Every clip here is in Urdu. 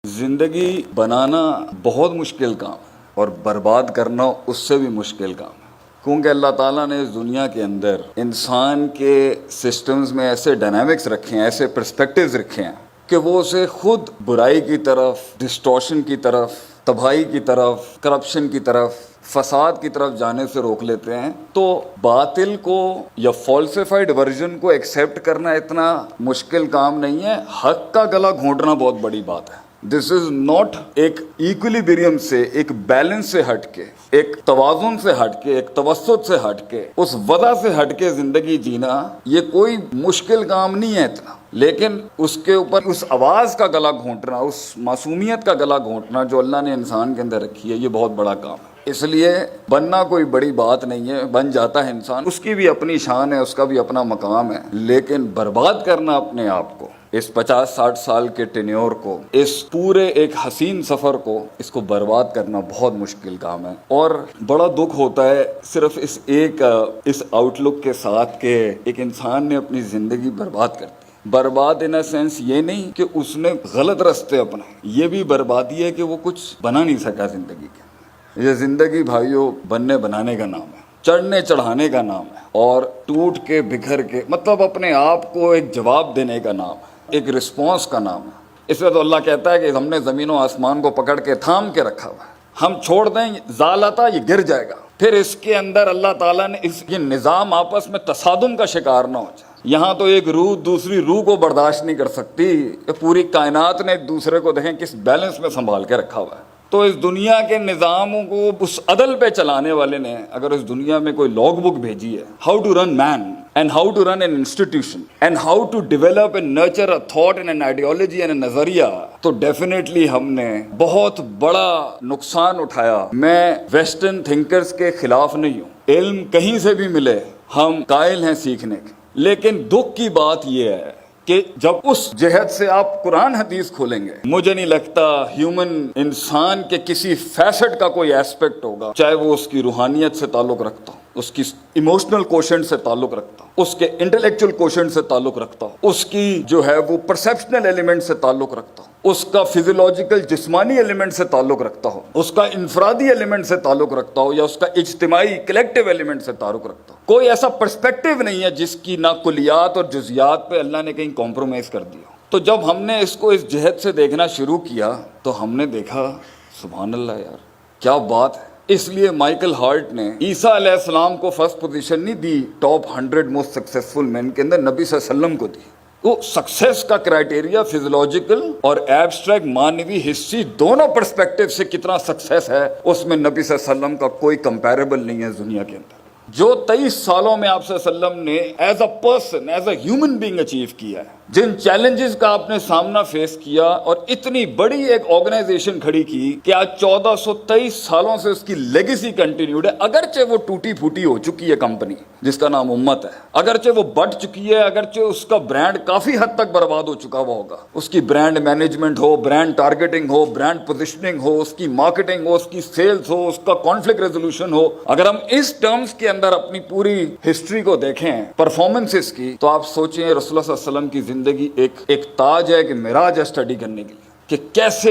زندگی بنانا بہت مشکل کام ہے اور برباد کرنا اس سے بھی مشکل کام ہے، کیونکہ اللہ تعالیٰ نے اس دنیا کے اندر انسان کے سسٹمز میں ایسے ڈائنامکس رکھے ہیں، ایسے پرسپیکٹیوز رکھے ہیں کہ وہ اسے خود برائی کی طرف، ڈسٹورشن کی طرف، تباہی کی طرف، کرپشن کی طرف، فساد کی طرف جانے سے روک لیتے ہیں۔ تو باطل کو یا فالسیفائڈ ورژن کو ایکسیپٹ کرنا اتنا مشکل کام نہیں ہے، حق کا گلا گھونٹنا بہت بڑی بات ہے۔ دس از ناٹ ایک ایکولیبریم سے، ایک بیلنس سے ہٹ کے، ایک توازن سے ہٹ کے، ایک توسط سے ہٹ کے، اس وضع سے ہٹ کے زندگی جینا یہ کوئی مشکل کام نہیں ہے اتنا، لیکن اس کے اوپر اس آواز کا گلا گھونٹنا، اس معصومیت کا گلا گھونٹنا جو اللہ نے انسان کے اندر رکھی ہے، یہ بہت بڑا کام ہے۔ اس لیے بننا کوئی بڑی بات نہیں ہے، بن جاتا ہے انسان، اس کی بھی اپنی شان ہے، اس کا بھی اپنا مقام ہے، لیکن برباد کرنا اپنے آپ کو، اس 50-60 سال کے ٹینیور کو، اس پورے ایک حسین سفر کو، اس کو برباد کرنا بہت مشکل کام ہے۔ اور بڑا دکھ ہوتا ہے صرف اس آؤٹ لک کے ساتھ کہ ایک انسان نے اپنی زندگی برباد کر دی۔ برباد ان اے سینس یہ نہیں کہ اس نے غلط راستے اپنائے، یہ بھی بربادی ہے کہ وہ کچھ بنا نہیں سکا زندگی کے۔ یہ زندگی بھائیوں بننے بنانے کا نام ہے، چڑھنے چڑھانے کا نام ہے، اور ٹوٹ کے بکھر کے، مطلب اپنے آپ کو ایک جواب دینے کا نام ہے، ایک رسپانس کا نام ہے۔ اس لیے تو اللہ کہتا ہے کہ ہم نے زمین و آسمان کو پکڑ کے تھام کے رکھا ہوا ہے، ہم چھوڑ دیں زالتا یہ گر جائے گا۔ پھر اس کے اندر اللہ تعالیٰ نے یہ نظام آپس میں تصادم کا شکار نہ ہو جائے۔ یہاں تو ایک روح دوسری روح کو برداشت نہیں کر سکتی، پوری کائنات نے ایک دوسرے کو دیکھیں کس بیلنس میں سنبھال کے رکھا ہوا ہے۔ تو اس دنیا کے نظاموں کو اس عدل پہ چلانے والے نے اگر اس دنیا میں کوئی لاگ بک بھیجی ہے، how to run man and how to run an institution and how to develop and nurture a thought and an ideology and a نظریہ، تو ڈیفینیٹلی ہم نے بہت بڑا نقصان اٹھایا۔ میں ویسٹرن تھنکرز کے خلاف نہیں ہوں، علم کہیں سے بھی ملے ہم قائل ہیں سیکھنے کے، لیکن دکھ کی بات یہ ہے کہ جب اس جہت سے آپ قرآن حدیث کھولیں گے، مجھے نہیں لگتا ہیومن انسان کے کسی فیسٹ کا کوئی ایسپیکٹ ہوگا، چاہے وہ اس کی روحانیت سے تعلق رکھتا ہو، اس کی ایموشنل کوشنٹ سے تعلق رکھتا ہو، اس کے انٹلیکچوئل کوشنٹ سے تعلق رکھتا ہو، اس کی جو ہے وہ پرسیپشنل ایلیمنٹ سے تعلق رکھتا ہو، اس کا فزیولوجیکل جسمانی ایلیمنٹ سے تعلق رکھتا ہو، اس کا انفرادی ایلیمنٹ سے تعلق رکھتا ہو، یا اس کا اجتماعی کلیکٹیو ایلیمنٹ سے تعلق رکھتا ہو۔ کوئی ایسا پرسپیکٹیو نہیں ہے جس کی نہ کلیات اور جزیات پہ اللہ نے کہیں کمپرومائز کر دیا۔ تو جب ہم نے اس کو اس جہت سے دیکھنا شروع کیا تو ہم نے دیکھا سبحان اللہ یار کیا بات ہے۔ اس لیے مائیکل ہارٹ نے عیسیٰ علیہ السلام کو فرسٹ پوزیشن نہیں دی ٹاپ 100 موسٹ سکسیسفل مین کے اندر، نبی صلی اللہ علیہ وسلم کو دی۔ وہ سکسیس کا کرائٹیریا فزیولوجیکل اور ایبسٹریکٹ مانوی ہسٹری دونوں پرسپیکٹیو سے کتنا سکسیس ہے، اس میں نبی صلی اللہ علیہ وسلم کا کوئی کمپیریبل نہیں ہے دنیا کے اندر۔ جو 23 سالوں میں آپ صلی اللہ علیہ وسلم نے as a person, as a human being achieve کیا ہے، جن چیلنجز کا آپ نے سامنا فیس کیا، اور اتنی بڑی ایک آرگنائزیشن کھڑی کی کہ آج 1423 سالوں سے اس کی لیگیسی کنٹینیوڈ ہے، اگرچہ وہ ٹوٹی پھوٹی ہو چکی ہے کمپنی جس کا نام امت ہے، اگرچہ وہ بٹ چکی ہے، اگرچہ اس کا برانڈ کافی حد تک برباد ہو چکا ہوا ہوگا، اس کی برانڈ مینجمنٹ ہو، برانڈ ٹارگیٹنگ ہو، برانڈ پوزیشننگ ہو، اس کی مارکیٹنگ ہو، اس کی سیلز ہو، اس کا کانفلکٹ ریزولوشن ہو، اگر ہم اس ٹرمز کے اندر اپنی پوری ہسٹری کو دیکھیں پرفارمنسز کی، تو آپ سوچیں رسول اللہ صلی اللہ علیہ وسلم کی زندگی ایک تاج ہے کہ معراج ہے اسٹڈی کرنے کے لیے، کہ کیسے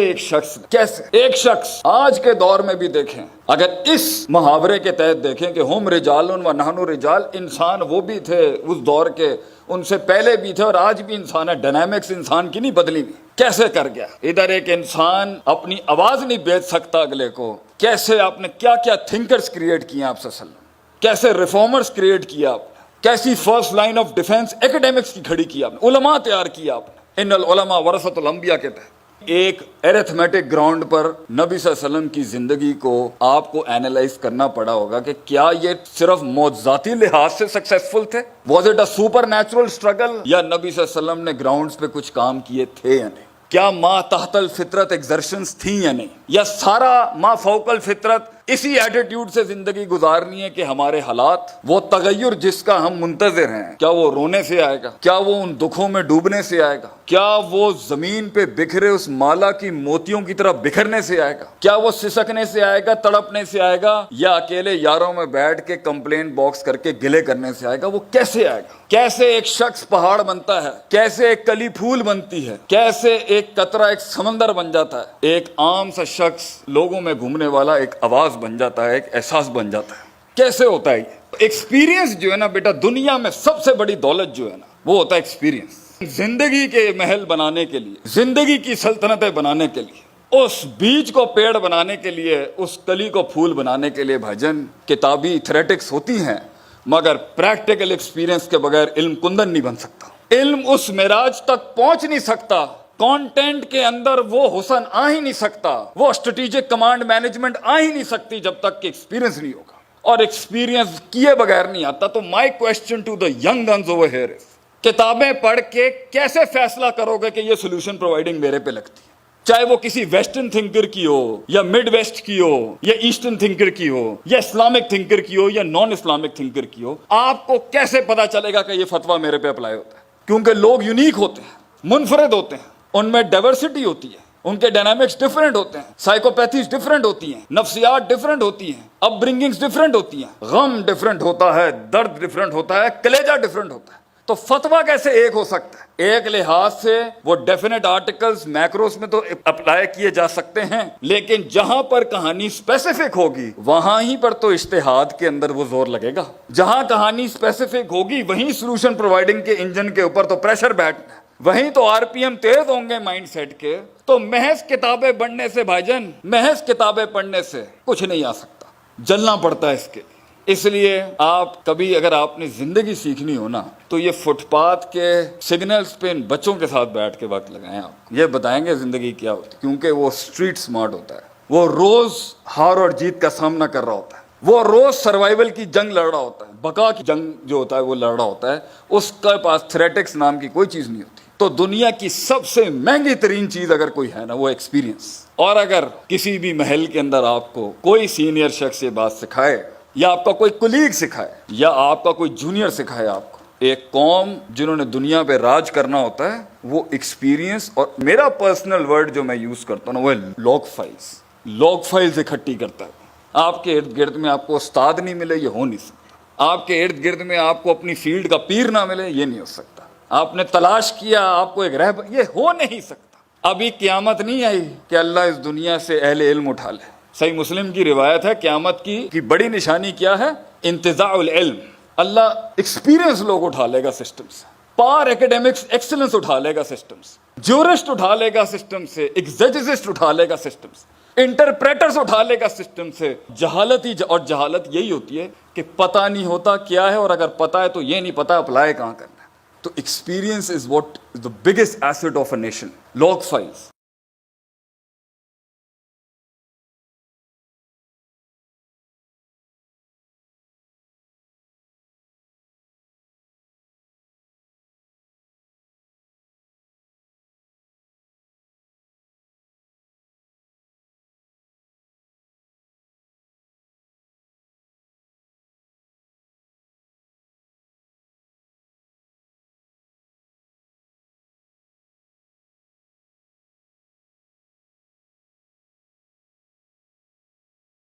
ایک شخص آج کے دور میں بھی دیکھیں، اگر اس محاورے کے تحت دیکھیں کہ ہم رجال و نحن رجال، انسان وہ بھی تھے اس دور کے، ان سے پہلے بھی تھے اور آج بھی انسان ہے، ڈائنامکس انسان کی نہیں بدلی ہوئی، کیسے کر گیا؟ ادھر ایک انسان اپنی آواز نہیں بیچ سکتا اگلے کو، کیسے آپ نے کیا کیا تھنکرز کریٹ کیے آپ صلی اللہ علیہ وسلم، کیسے ریفارمرز کریٹ کیا آپ نے، کیسی فرسٹ لائن آف ڈیفense ایکڈیمکس کی کھڑی کی آپ نے، علماء تیار کیا آپ نے، ان العلماء ورثۃ الانبیاء کے تحت۔ ایک ایرتھمیٹک گراؤنڈ پر نبی صلی اللہ علیہ وسلم کی زندگی کو آپ کو اینالائز کرنا پڑا ہوگا کہ کیا یہ صرف معجزاتی لحاظ سے سکسیسفل تھے، was it a super natural struggle, یا نبی صلی اللہ علیہ وسلم نے گراؤنڈز پہ کچھ کام کیے تھے یا نہیں، کیا ما تحت الفطرت ایگزرشنز تھیں یا نہیں، یا سارا ما فوق الفطرت اسی ایٹیٹیوڈ سے زندگی گزارنی ہے کہ ہمارے حالات، وہ تغیر جس کا ہم منتظر ہیں، کیا وہ رونے سے آئے گا؟ کیا وہ ان دکھوں میں ڈوبنے سے آئے گا؟ کیا وہ زمین پہ بکھرے اس مالا کی موتیوں کی طرح بکھرنے سے آئے گا؟ کیا وہ سسکنے سے آئے گا، تڑپنے سے آئے گا، یا اکیلے یاروں میں بیٹھ کے کمپلین باکس کر کے گلے کرنے سے آئے گا؟ وہ کیسے آئے گا؟ کیسے ایک شخص پہاڑ بنتا ہے، کیسے ایک کلی پھول بنتی ہے، کیسے ایک قطرہ ایک سمندر بن جاتا ہے، ایک عام سا شخص لوگوں میں گھومنے والا ایک آواز بن جاتا ہے، ایک احساس بن جاتا ہے؟ کیسے ہوتا ہے یہ ایکسپیرینس؟ جو ہے نا بیٹا، دنیا میں سب سے بڑی دولت جو ہے نا وہ ہوتا ہے ایکسپیرینس۔ زندگی کے محل بنانے کے لیے، زندگی کی سلطنتیں بنانے کے لیے، اس بیج کو پیڑ بنانے کے لیے، اس کلی کو پھول بنانے کے لیے بھجن کتابی تھریٹکس ہوتی ہیں، مگر پریکٹیکل ایکسپیرینس کے بغیر علم کندن نہیں بن سکتا۔ علم اس معراج تک پہنچ نہیں سکتا، کانٹینٹ کے اندر وہ حسن آ ہی نہیں سکتا، وہ اسٹریٹجک کمانڈ مینجمنٹ آ ہی نہیں سکتی جب تک کہ ایکسپیرینس نہیں ہوگا، اور ایکسپیرینس کیے بغیر نہیں آتا۔ تو my question to the young guns over here is, کتابیں پڑھ کے کیسے فیصلہ کرو گے کہ یہ سولوشن پرووائڈنگ میرے پہ لگتی ہے؟ چاہے وہ کسی ویسٹرن تھنکر کی ہو، یا مڈ ویسٹ کی ہو، یا ایسٹرن تھنکر کی ہو، یا اسلامک تھنکر کی ہو، یا نان اسلامک تھنکر کی ہو، آپ کو کیسے پتا چلے گا کہ یہ فتویٰ میرے پہ اپلائی ہوتا ہے؟ کیونکہ لوگ یونیک ہوتے ہیں، منفرد ہوتے ہیں، ان میں ڈائیورسٹی ہوتی ہے، ان کے ڈائنامکس ڈیفرنٹ ہوتے ہیں، سائیکوپیتھیز ڈیفرنٹ ہوتی ہیں، نفسیات ڈیفرنٹ ہوتی ہیں، اپ برنگنگز ڈیفرنٹ ہوتی ہیں، غم ڈیفرنٹ ہوتا ہے، درد ڈیفرنٹ ہوتا ہے، کلیجہ ڈیفرنٹ ہوتا ہے۔ تو فتویٰ کیسے ایک ہو سکتا ہے؟ ایک لحاظ سے وہ ڈیفینٹ آرٹیکلز میکروز میں تو اپلائی کیے جا سکتے ہیں، لیکن جہاں پر کہانی اسپیسیفک ہوگی وہاں ہی پر تو اجتہاد کے اندر وہ زور لگے گا۔ جہاں کہانی اسپیسیفک ہوگی وہیں سولوشن پرووائڈنگ کے انجن کے اوپر تو پریشر بیٹھنا ہے، وہیں تو آر پی ایم تیز ہوں گے مائنڈ سیٹ کے۔ تو محض کتابیں پڑھنے سے بھائی جان، محض کتابیں پڑھنے سے کچھ نہیں آ سکتا، جلنا پڑتا ہے اس کے۔ اس لیے آپ کبھی اگر آپ نے زندگی سیکھنی ہو نا تو یہ فٹ پاتھ کے سگنلز پہ ان بچوں کے ساتھ بیٹھ کے وقت لگائیں، آپ یہ بتائیں گے زندگی کیا ہوتی ہے، کیونکہ وہ اسٹریٹ سمارٹ ہوتا ہے، وہ روز ہار اور جیت کا سامنا کر رہا ہوتا ہے، وہ روز سروائیول کی جنگ لڑ رہا ہوتا ہے، بقا کی جنگ جو ہوتا ہے وہ لڑ رہا ہوتا ہے، اس کے پاس تھریٹکس نام کی کوئی چیز نہیں ہوتی۔ تو دنیا کی سب سے مہنگی ترین چیز اگر کوئی ہے نا وہ ایکسپیرینس۔ اور اگر کسی بھی محل کے اندر آپ کو کوئی سینئر شخص یہ بات سکھائے، یا آپ کا کوئی کولیگ سکھائے، یا آپ کا کوئی جونیئر سکھائے آپ کو، ایک قوم جنہوں نے دنیا پہ راج کرنا ہوتا ہے وہ ایکسپیرینس، اور میرا پرسنل ورڈ جو میں یوز کرتا ہوں نا وہ لاگ فائلز اکٹھی کرتا ہے۔ آپ کے ارد گرد میں آپ کو استاد نہیں ملے، یہ ہو نہیں سکتا۔ آپ کے ارد گرد میں آپ کو اپنی فیلڈ کا پیر نہ ملے، یہ نہیں ہو سکتا۔ آپ نے تلاش کیا آپ کو ایک رہبر، یہ ہو نہیں سکتا۔ ابھی قیامت نہیں آئی کہ اللہ اس دنیا سے اہل علم اٹھا لے۔ صحیح مسلم کی روایت ہے، قیامت کی بڑی نشانی کیا ہے؟ انتزاع العلم۔ اللہ ایکسپیرینس لوگ اٹھا لے گا سسٹم سے، پار ایکیڈیمکس ایکسلنس اٹھا لے گا سسٹم سے، جورسٹ اٹھا لے گا سسٹم سے، ایگزیجسٹ اٹھا لے گا سسٹم سے، انٹرپریٹرز اٹھا لے گا سسٹم سے۔ جہالت ہی اور جہالت یہی ہوتی ہے کہ پتہ نہیں ہوتا کیا ہے، اور اگر پتہ ہے تو یہ نہیں پتہ اپلائی کہاں کرنا ہے۔ تو experience is what the biggest asset of a nation. Log files.